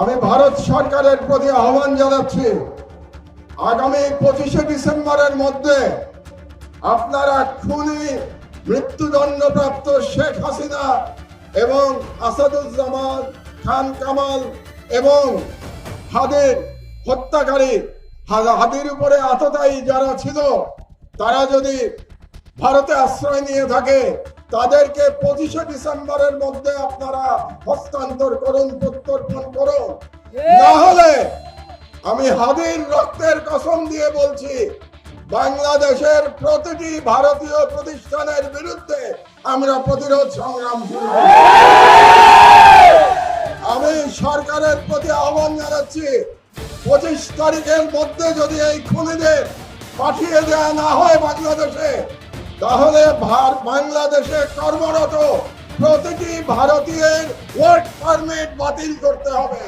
আমি ভারত সরকারের প্রতি আহ্বান জানাচ্ছি, আগামী 25শে ডিসেম্বরের মধ্যে আপনারা খুনি মৃত্যুদণ্ডপ্রাপ্ত শেখ হাসিনা এবং আসাদুজ্জামান খান কামাল এবং হাদির হত্যাকারী হাদির উপরে আততায়ী যারা ছিল, তারা যদি ভারতে আশ্রয় নিয়ে থাকে তাদেরকে 25শে ডিসেম্বরের মধ্যে আপনারা হস্তান্তর করুন, প্রত্যর্পণ করুন। না হলে আমি হাদির রক্তের কসম দিয়ে বলছি, বাংলাদেশের প্রতিটি ভারতীয় প্রতিষ্ঠানের বিরুদ্ধে আমরা প্রতিরোধ সংগ্রাম শুরু করব। আমি সরকারের প্রতি আহ্বান জানাচ্ছি, 25 তারিখের মধ্যে যদি এই খুনিদের পাঠিয়ে দেওয়া না হয় বাংলাদেশে, তাহলে বাংলাদেশে কর্মরত প্রতিটি ভারতীয়ের ওয়ার্ক পারমিট বাতিল করতে হবে।